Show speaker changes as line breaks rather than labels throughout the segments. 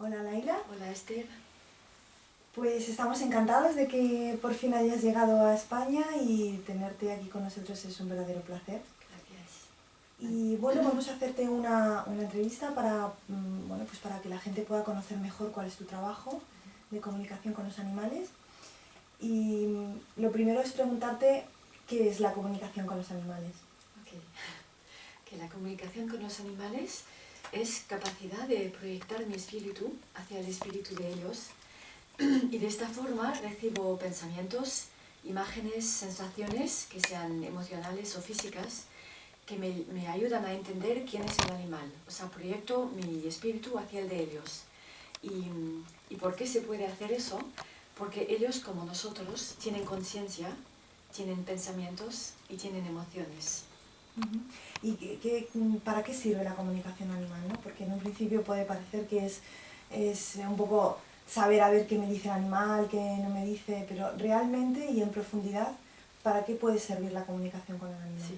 Hola Laila,
Hola Esther.
pues estamos encantados de que por fin hayas llegado a España y tenerte aquí con nosotros es un verdadero placer.
Gracias.
Y bueno, vamos a hacerte una entrevista para, bueno, pues para que la gente pueda conocer mejor cuál es tu trabajo de comunicación con los animales. Y lo primero es preguntarte qué es la comunicación con los animales.
Okay. Que la comunicación con los animales es capacidad de proyectar mi espíritu hacia el espíritu de ellos y de esta forma recibo pensamientos, imágenes, sensaciones que sean emocionales o físicas que me ayudan a entender quién es el animal. O sea, proyecto mi espíritu hacia el de ellos. ¿Y por qué se puede hacer eso? Porque ellos, como nosotros, tienen conciencia, tienen pensamientos y tienen emociones.
¿Y para qué sirve la comunicación animal, ¿no? Porque en un principio puede parecer que es un poco saber a ver qué me dice el animal, qué no me dice, pero realmente y en profundidad, ¿para qué puede servir la comunicación con el animal?
Sí.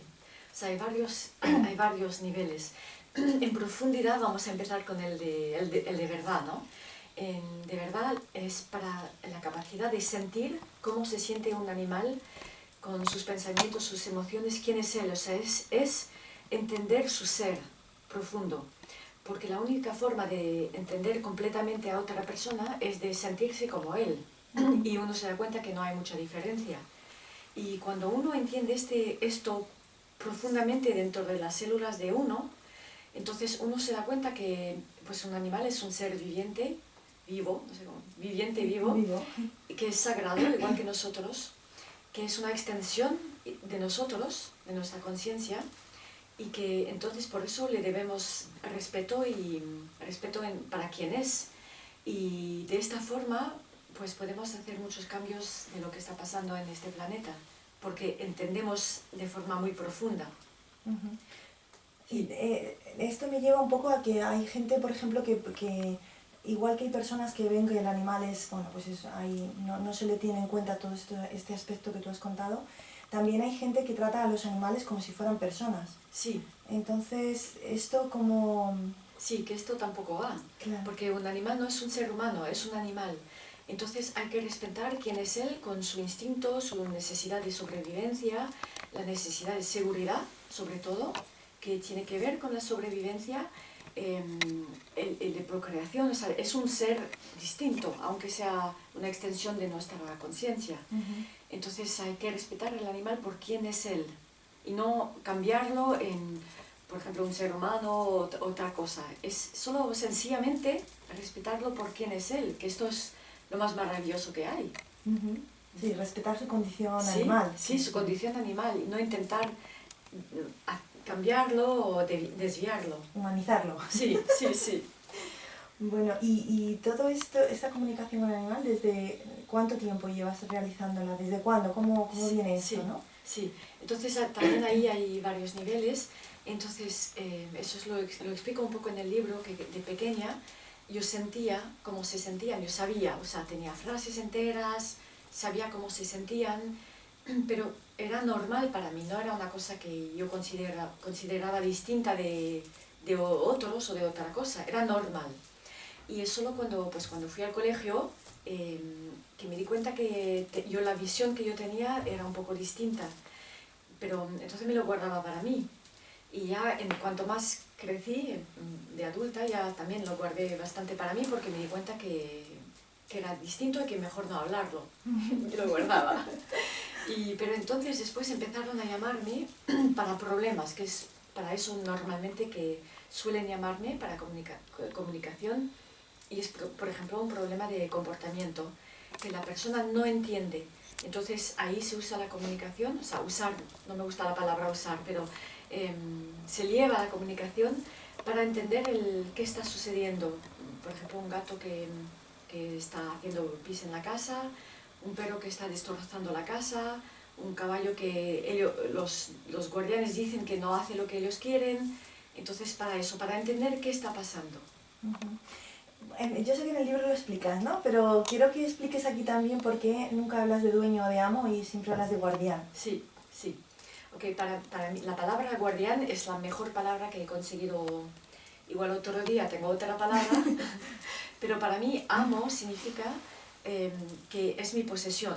O sea, hay varios niveles. En profundidad vamos a empezar con el de verdad, ¿no? De verdad es para la capacidad de sentir cómo se siente un animal con sus pensamientos, sus emociones, quién es él. O sea, es entender su ser profundo. Porque la única forma de entender completamente a otra persona es de sentirse como él. Y uno se da cuenta que no hay mucha diferencia. Y cuando uno entiende esto profundamente dentro de las células de uno, entonces uno se da cuenta que pues, un animal es un ser viviente, vivo, no sé cómo, viviente vivo, que es sagrado, igual que nosotros, que es una extensión de nosotros, de nuestra conciencia, y que entonces por eso le debemos respeto y respeto para quien es. Y de esta forma pues podemos hacer muchos cambios de lo que está pasando en este planeta, porque entendemos de forma muy profunda.
Uh-huh. Y esto me lleva un poco a que hay gente, por ejemplo, que igual que hay personas que ven que el animal es, bueno, pues no se le tiene en cuenta todo este aspecto que tú has contado, también hay gente que trata a los animales como si fueran personas.
Sí.
Entonces, esto como...
Sí, que esto tampoco va,
Claro.
porque un animal no es un ser humano, es un animal. Entonces hay que respetar quién es él con su instinto, su necesidad de sobrevivencia, la necesidad de seguridad, sobre todo, que tiene que ver con la sobrevivencia, el de procreación. O sea, es un ser distinto, aunque sea una extensión de nuestra conciencia. Entonces hay que respetar al animal por quién es él y no cambiarlo en, por ejemplo, un ser humano o otra cosa. Es solo sencillamente respetarlo por quién es él, que esto es lo más maravilloso que hay.
Sí, respetar su condición
Sí,
animal.
sí, su condición animal, y no intentar cambiarlo o desviarlo.
Humanizarlo.
Sí, sí, sí.
Bueno, y todo esto, esta comunicación con el animal, ¿desde cuánto tiempo llevas realizándola? ¿Desde cuándo? ¿Cómo viene esto,
sí,
no?
Sí, entonces también ahí hay varios niveles. Entonces, eso lo explico un poco en el libro, que de pequeña yo sentía cómo se sentían, yo sabía, o sea, tenía frases enteras, sabía cómo se sentían, pero era normal para mí, no era una cosa que yo consideraba distinta de otros o de otra cosa, era normal. Y es solo cuando fui al colegio que me di cuenta que yo la visión que yo tenía era un poco distinta, pero entonces me lo guardaba para mí. Y ya en cuanto más crecí, de adulta, ya también lo guardé bastante para mí porque me di cuenta que era distinto y que mejor no hablarlo. Me lo guardaba. Pero entonces después empezaron a llamarme para problemas, que es para eso normalmente que suelen llamarme para comunicación. Y es, por ejemplo, un problema de comportamiento que la persona no entiende. Entonces ahí se usa la comunicación, o sea, usar, no me gusta la palabra usar, pero se lleva la comunicación para entender qué está sucediendo. Por ejemplo, un gato que está haciendo pis en la casa, un perro que está destrozando la casa, un caballo que los guardianes dicen que no hace lo que ellos quieren. Entonces, para eso, para entender qué está pasando.
Yo sé que en el libro lo explicas, ¿no? Pero quiero que expliques aquí también por qué nunca hablas de dueño o de amo y siempre hablas de guardián.
Sí, sí. Okay, para mí la palabra guardián es la mejor palabra que he conseguido. Igual otro día tengo otra palabra, Pero para mí amo significa que es mi posesión.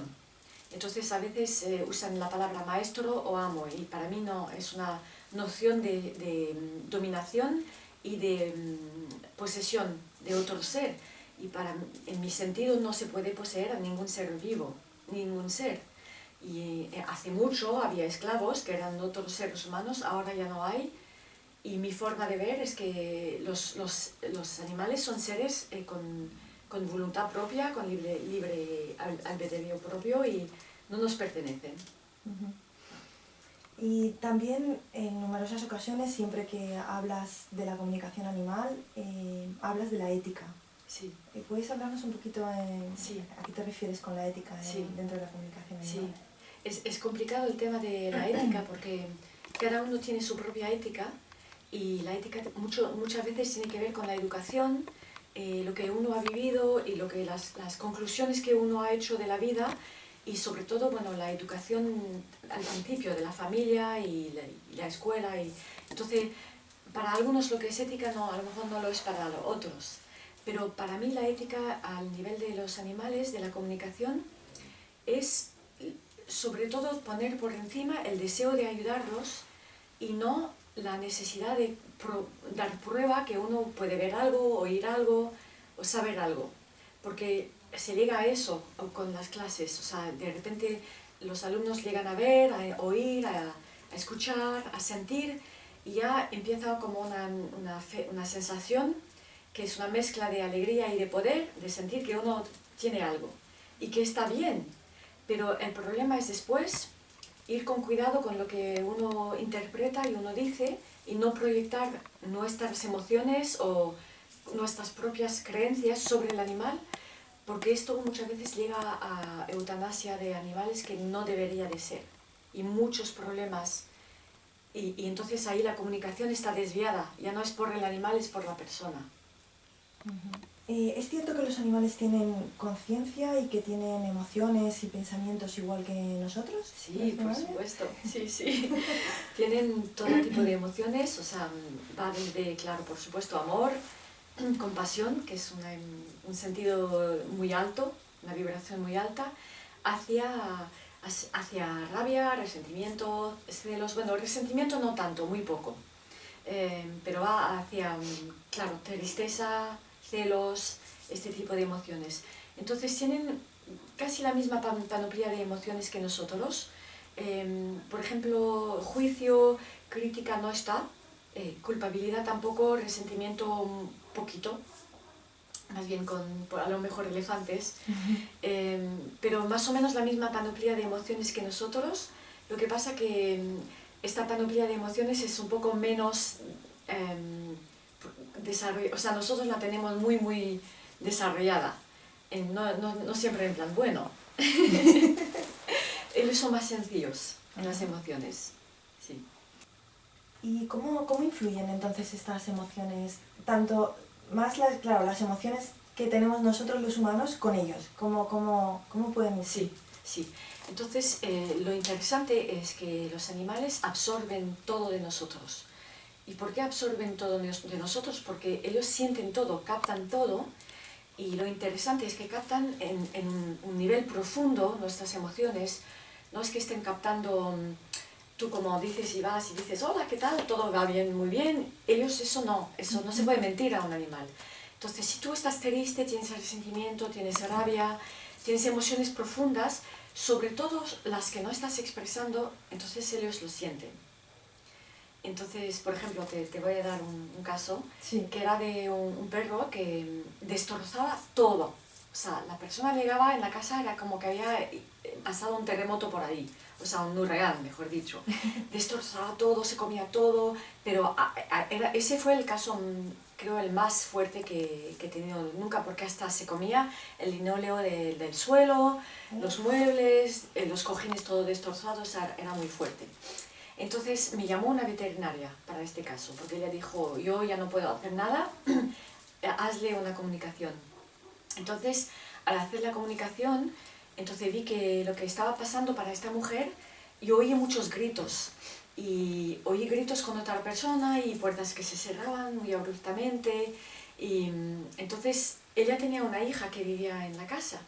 Entonces a veces usan la palabra maestro o amo y para mí no, es una noción de dominación y de posesión de otro ser. Y en mi sentido no se puede poseer a ningún ser vivo, ningún ser. Y hace mucho había esclavos que eran otros seres humanos, ahora ya no hay. Y mi forma de ver es que los animales son seres con voluntad propia, con libre albedrío propio y no nos pertenecen.
Y también en numerosas ocasiones, siempre que hablas de la comunicación animal, hablas de la ética.
Sí.
¿Puedes hablarnos un poquito
Sí.
a qué te refieres con la ética dentro de la comunicación animal?
Sí. Es complicado el tema de la ética porque cada uno tiene su propia ética y la ética muchas veces tiene que ver con la educación, lo que uno ha vivido y las conclusiones que uno ha hecho de la vida y sobre todo bueno, la educación al principio de la familia y la escuela. Entonces, para algunos lo que es ética a lo mejor no lo es para los otros. Pero para mí la ética al nivel de los animales, de la comunicación, es sobre todo poner por encima el deseo de ayudarlos y no la necesidad de dar prueba que uno puede ver algo, oír algo o saber algo. Porque se llega a eso con las clases, o sea, de repente los alumnos llegan a ver, a oír, a escuchar, a sentir y ya empieza como una sensación que es una mezcla de alegría y de poder, de sentir que uno tiene algo y que está bien. Pero el problema es después ir con cuidado con lo que uno interpreta y uno dice y no proyectar nuestras emociones o nuestras propias creencias sobre el animal, porque esto muchas veces llega a eutanasia de animales que no debería de ser y muchos problemas. Y entonces ahí la comunicación está desviada, ya no es por el animal, es por la persona.
¿Es cierto que los animales tienen conciencia y que tienen emociones y pensamientos igual que nosotros?
Sí, por supuesto, sí. Tienen todo tipo de emociones, o sea, va desde, claro, por supuesto, amor, compasión, que es un sentido muy alto, una vibración muy alta, hacia rabia, resentimiento, celos. Bueno, resentimiento no tanto, muy poco, pero va hacia, claro, tristeza, celos, este tipo de emociones. Entonces tienen casi la misma panoplia de emociones que nosotros. Por ejemplo, juicio, crítica no está, culpabilidad tampoco, resentimiento un poquito, más bien con a lo mejor elefantes, pero más o menos la misma panoplia de emociones que nosotros. Lo que pasa que esta panoplia de emociones es un poco menos desarrollada, o sea, nosotros la tenemos muy desarrollada, no siempre en plan bueno. Ellos son más sencillos en las emociones, sí.
¿Y cómo influyen entonces estas emociones? Tanto, claro, las emociones que tenemos nosotros los humanos con ellos. ¿Cómo pueden influir?
Sí. Entonces, lo interesante es que los animales absorben todo de nosotros. ¿Y por qué absorben todo de nosotros? Porque ellos sienten todo, captan todo. Y lo interesante es que captan en un nivel profundo nuestras emociones. No es que estén captando, tú como dices y vas y dices, hola, ¿qué tal? Todo va bien, muy bien. Ellos eso no se puede mentir a un animal. Entonces, si tú estás triste, tienes resentimiento, tienes rabia, tienes emociones profundas, sobre todo las que no estás expresando, entonces ellos lo sienten. Entonces, por ejemplo, te voy a dar un caso,
sí.
Que era de un perro que destrozaba todo. O sea, la persona llegaba en la casa, era como que había pasado un terremoto por ahí, o sea, un huracán, mejor dicho. Destrozaba todo, se comía todo, pero ese fue el caso, creo, el más fuerte que he tenido nunca, porque hasta se comía el linóleo del suelo, los muebles, los cojines todo destrozados, o sea, era muy fuerte. Entonces me llamó una veterinaria para este caso, porque ella dijo, yo ya no puedo hacer nada, hazle una comunicación. Entonces, al hacer la comunicación, entonces vi que lo que estaba pasando para esta mujer, yo oí muchos gritos, y oí gritos con otra persona y puertas que se cerraban muy abruptamente, y entonces ella tenía una hija que vivía en la casa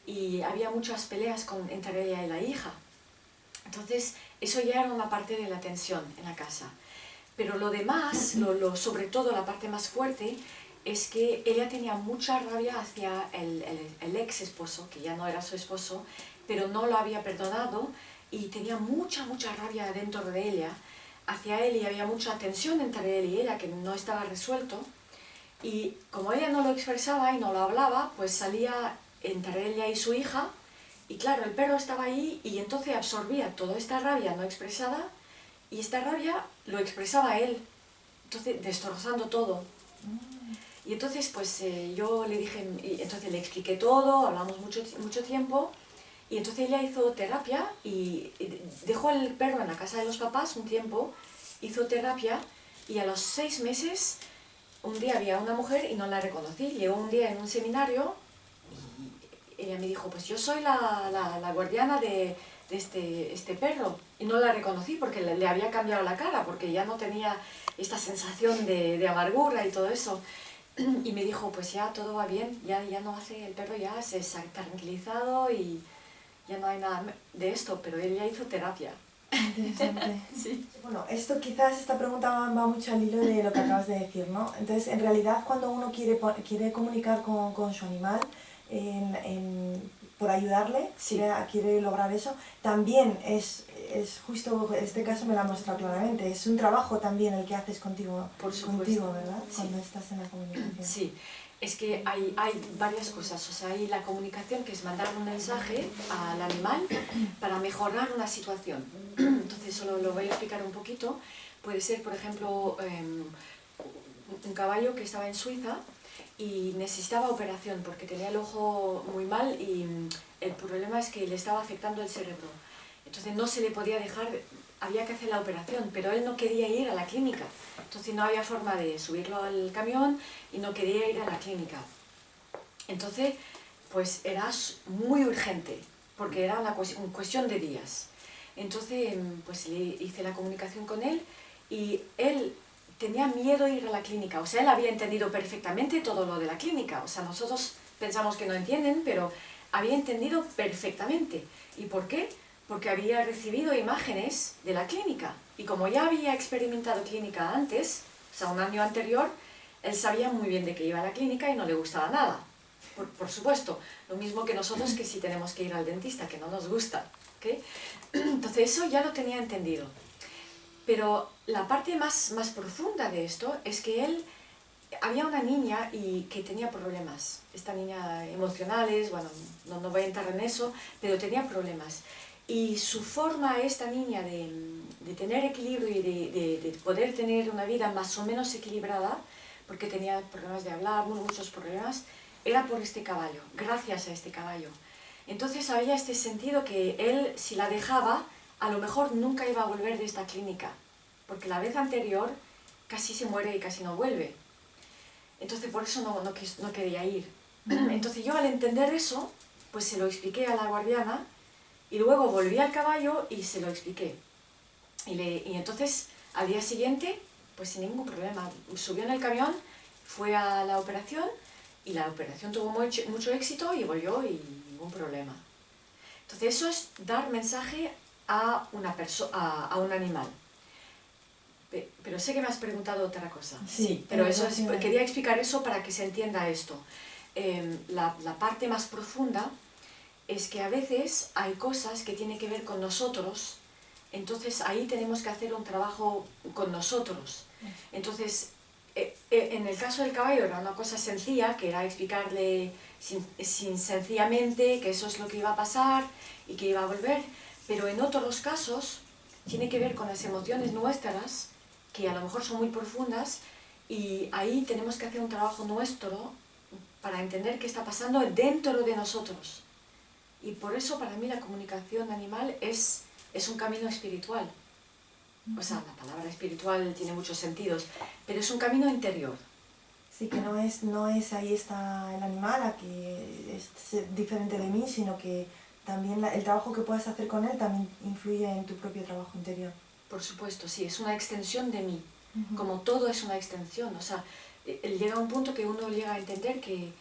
y había muchas peleas entre ella y la hija. Entonces, eso ya era una parte de la tensión en la casa. Pero lo demás, sobre todo la parte más fuerte, es que ella tenía mucha rabia hacia el ex esposo, que ya no era su esposo, pero no lo había perdonado y tenía mucha rabia dentro de ella hacia él y había mucha tensión entre él y ella que no estaba resuelto. Y como ella no lo expresaba y no lo hablaba, pues salía entre ella y su hija y claro, el perro estaba ahí y entonces absorbía toda esta rabia no expresada y esta rabia lo expresaba él, entonces destrozando todo. Y entonces pues yo le dije, y entonces le expliqué todo, hablamos mucho tiempo y entonces ella hizo terapia y dejó el perro en la casa de los papás un tiempo, hizo terapia y a los 6 meses un día había una mujer y no la reconocí, llegó un día en un seminario y ella me dijo, pues yo soy la guardiana de este perro y no la reconocí porque le había cambiado la cara, porque ya no tenía esta sensación de amargura y todo eso. Y me dijo, pues ya todo va bien, ya no hace, el perro ya se ha tranquilizado y ya no hay nada de esto, pero él ya hizo terapia.
Interesante.
Sí.
Bueno, esto quizás, esta pregunta va mucho al hilo de lo que acabas de decir, ¿no? Entonces, en realidad, cuando uno quiere comunicar con su animal, por ayudarle,
Sí.
quiere lograr eso, también es justo, este caso me lo ha mostrado claramente, es un trabajo también el que haces contigo, ¿verdad?
Sí.
Cuando estás en la comunicación.
Sí, es que hay varias cosas, o sea, hay la comunicación que es mandar un mensaje al animal para mejorar una situación. Entonces, solo lo voy a explicar un poquito. Puede ser, por ejemplo, un caballo que estaba en Suiza y necesitaba operación porque tenía el ojo muy mal y el problema es que le estaba afectando el cerebro. Entonces no se le podía dejar, había que hacer la operación, pero él no quería ir a la clínica. Entonces no había forma de subirlo al camión y no quería ir a la clínica. Entonces, pues era muy urgente, porque era una cuestión de días. Entonces, pues le hice la comunicación con él y él tenía miedo de ir a la clínica. O sea, él había entendido perfectamente todo lo de la clínica. O sea, nosotros pensamos que no entienden, pero había entendido perfectamente. ¿Y por qué? Porque había recibido imágenes de la clínica. Y como ya había experimentado clínica antes, o sea, un año anterior, él sabía muy bien de que iba a la clínica y no le gustaba nada. Por supuesto, lo mismo que nosotros que si tenemos que ir al dentista, que no nos gusta. ¿Okay? Entonces eso ya lo tenía entendido. Pero la parte más profunda de esto es que él, había una niña y que tenía problemas, esta niña emocionales, bueno, no voy a entrar en eso, pero tenía problemas. Y su forma, esta niña, de tener equilibrio y de poder tener una vida más o menos equilibrada, porque tenía problemas de hablar, muchos problemas, era por este caballo, gracias a este caballo. Entonces había este sentido que él, si la dejaba, a lo mejor nunca iba a volver de esta clínica, porque la vez anterior casi se muere y casi no vuelve. Entonces por eso no quería ir. Entonces yo al entender eso, pues se lo expliqué a la guardiana y luego volví al caballo y se lo expliqué. Y entonces al día siguiente, pues sin ningún problema, subió en el camión, fue a la operación y la operación tuvo mucho éxito y volvió y ningún problema. Entonces eso es dar mensaje a un animal. Pero sé que me has preguntado otra cosa.
Sí,
pero quería explicar eso para que se entienda esto. La parte más profunda es que a veces hay cosas que tienen que ver con nosotros, entonces ahí tenemos que hacer un trabajo con nosotros. Entonces, en el caso del caballo era una cosa sencilla, que era explicarle sencillamente que eso es lo que iba a pasar y que iba a volver, pero en otros casos tiene que ver con las emociones nuestras, que a lo mejor son muy profundas, y ahí tenemos que hacer un trabajo nuestro para entender qué está pasando dentro de nosotros. Y por eso para mí la comunicación animal es un camino espiritual. O sea, la palabra espiritual tiene muchos sentidos, pero es un camino interior.
Sí, que no es ahí está el animal, aquí es diferente de mí, sino que también el trabajo que puedas hacer con él también influye en tu propio trabajo interior.
Por supuesto, sí, es una extensión de mí, como todo es una extensión. O sea, llega un punto que uno llega a entender que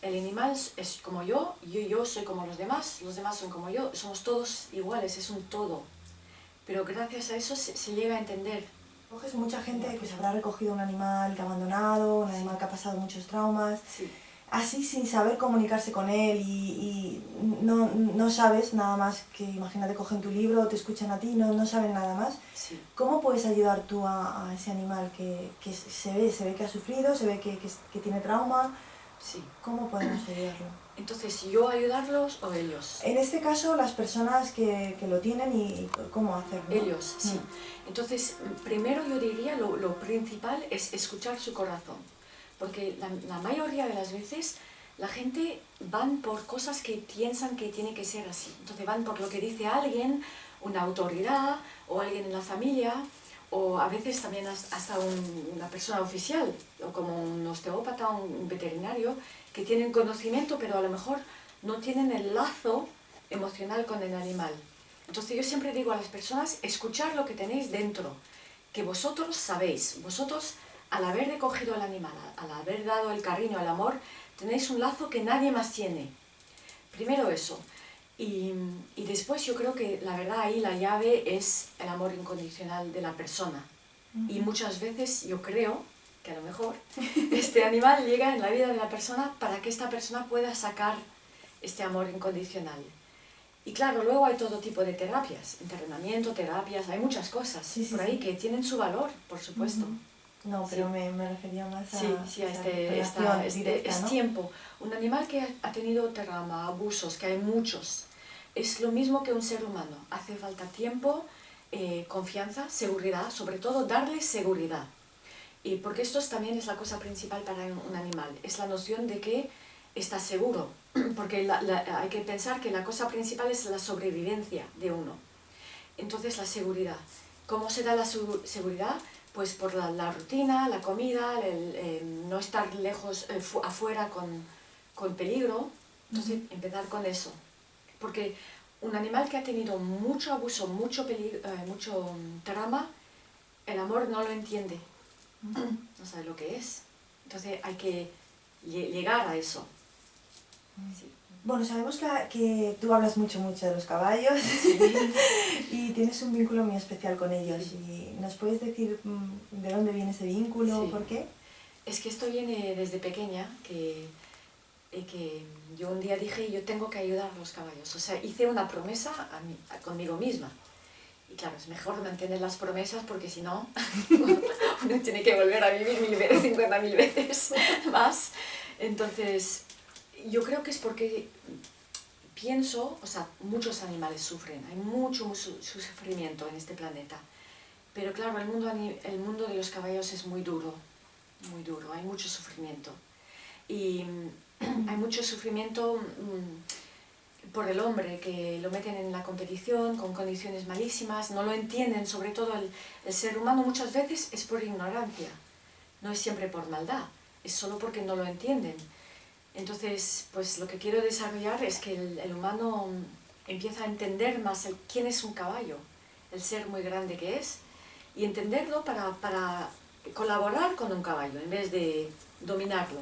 el animal es como yo soy como los demás son como yo, somos todos iguales, es un todo. Pero gracias a eso se llega a entender.
Coges mucha gente que se habrá recogido un animal que ha abandonado, un animal que ha pasado muchos traumas,
Sí.
así sin saber comunicarse con él y no sabes nada más que, imagínate, cogen tu libro, te escuchan a ti, no saben nada más.
Sí.
¿Cómo puedes ayudar tú a ese animal que se ve que ha sufrido, se ve que tiene trauma?
Sí.
¿Cómo podemos ayudarlo?
Entonces, ¿yo ayudarlos o ellos?
En este caso, las personas que lo tienen y cómo hacerlo.
Ellos, sí. Entonces, primero yo diría lo principal es escuchar su corazón. Porque la mayoría de las veces la gente van por cosas que piensan que tiene que ser así. Entonces van por lo que dice alguien, una autoridad o alguien en la familia, o a veces también hasta una persona oficial, o como un osteópata o un veterinario, que tienen conocimiento, pero a lo mejor no tienen el lazo emocional con el animal. Entonces yo siempre digo a las personas, escuchar lo que tenéis dentro, que vosotros sabéis, vosotros al haber recogido al animal, al haber dado el cariño, el amor, tenéis un lazo que nadie más tiene. Primero eso. Y después yo creo que la verdad ahí la llave es el amor incondicional de la persona. Y muchas veces yo creo que a lo mejor este animal llega en la vida de la persona para que esta persona pueda sacar este amor incondicional. Y claro, luego hay todo tipo de terapias, entrenamiento, terapias, hay muchas cosas por ahí que tienen su valor, por supuesto.
No, pero me refería más a
es tiempo. Un animal que ha tenido trauma, abusos, que hay muchos, es lo mismo que un ser humano. Hace falta tiempo, confianza, seguridad, sobre todo darles seguridad. Y porque esto también es la cosa principal para un animal, es la noción de que está seguro, porque hay que pensar que la cosa principal es la sobrevivencia de uno. Entonces la seguridad. ¿Cómo se da la seguridad? Pues por la rutina, la comida, no estar lejos, afuera con peligro. Entonces empezar con eso. Porque un animal que ha tenido mucho abuso, mucho trauma, el amor no lo entiende. No sabe lo que es. Entonces hay que llegar a eso. Sí.
Bueno, sabemos que tú hablas mucho de los caballos y tienes un vínculo muy especial con ellos. ¿Y nos puedes decir de dónde viene ese vínculo? ¿Por qué?
Es que esto viene desde pequeña, que yo un día dije, yo tengo que ayudar a los caballos. O sea, hice una promesa conmigo misma. Y claro, es mejor mantener las promesas porque si no, uno tiene que volver a vivir 50.000 veces más. Entonces, yo creo que es porque pienso, o sea, muchos animales sufren, hay mucho sufrimiento en este planeta. Pero claro, el mundo de los caballos es muy duro, hay mucho sufrimiento. Y hay mucho sufrimiento por el hombre, que lo meten en la competición con condiciones malísimas, no lo entienden, sobre todo el ser humano muchas veces es por ignorancia, no es siempre por maldad, es solo porque no lo entienden. Entonces, pues lo que quiero desarrollar es que el humano empieza a entender más quién es un caballo, el ser muy grande que es, y entenderlo para colaborar con un caballo en vez de dominarlo.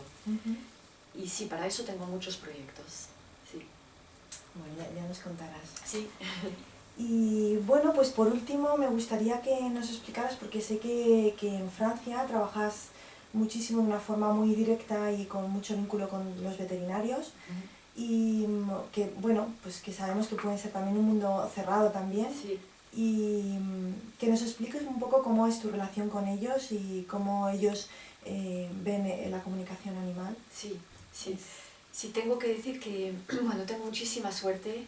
Y sí, para eso tengo muchos proyectos. Sí.
Bueno, ya nos contarás.
Sí.
Y bueno, pues por último me gustaría que nos explicaras, porque sé que en Francia trabajas muchísimo de una forma muy directa y con mucho vínculo con los veterinarios, y que bueno, pues que sabemos que puede ser también un mundo cerrado también.
Sí.
Y que nos expliques un poco cómo es tu relación con ellos y cómo ellos ven la comunicación animal.
Sí, sí. Sí, tengo que decir que, bueno, tengo muchísima suerte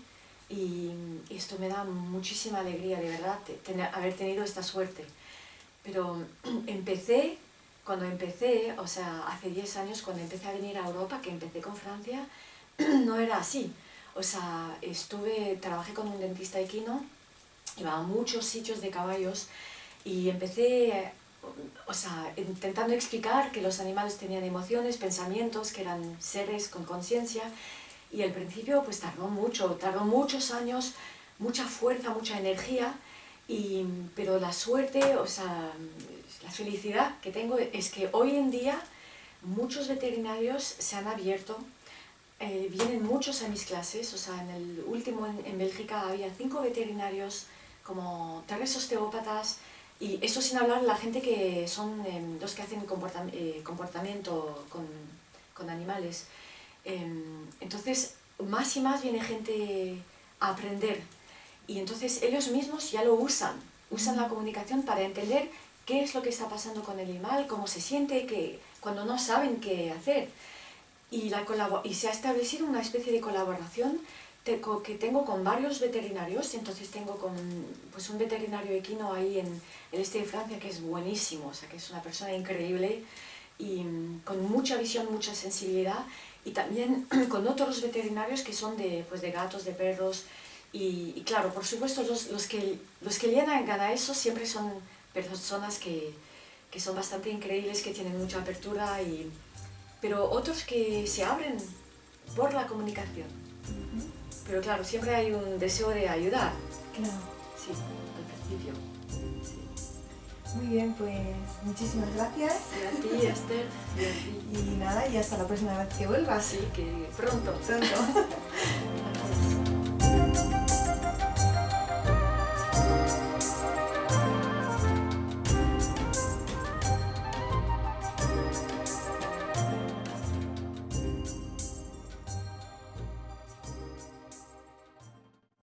y esto me da muchísima alegría, de verdad, haber tenido esta suerte. Pero cuando empecé, o sea, hace 10 años, cuando empecé a venir a Europa, que empecé con Francia, no era así. O sea, trabajé con un dentista equino, iba a muchos sitios de caballos y empecé, o sea, intentando explicar que los animales tenían emociones, pensamientos, que eran seres con conciencia, y al principio pues tardó muchos años, mucha fuerza, mucha energía, pero la suerte, o sea, la felicidad que tengo es que hoy en día muchos veterinarios se han abierto, vienen muchos a mis clases, o sea, en el último en Bélgica había 5 veterinarios, como 3 osteópatas, y eso sin hablar de la gente que son los que hacen comportamiento con animales. Entonces, más y más viene gente a aprender, y entonces ellos mismos ya lo usan la comunicación para entender qué es lo que está pasando con el animal, cómo se siente, cuando no saben qué hacer. Y se ha establecido una especie de colaboración que tengo con varios veterinarios. Entonces tengo pues un veterinario equino ahí en el este de Francia que es buenísimo, o sea, que es una persona increíble y con mucha visión, mucha sensibilidad, y también con otros veterinarios que son pues de gatos, de perros, y claro, por supuesto los que llegan a eso siempre son personas que son bastante increíbles, que tienen mucha apertura, pero otros que se abren por la comunicación. Pero claro, siempre hay un deseo de ayudar.
Claro.
Sí, al principio. Sí.
Muy bien, pues muchísimas gracias.
Y a ti, Esther, y a ti.
Y nada, y hasta la próxima vez que vuelvas.
Sí, que pronto.
Pronto.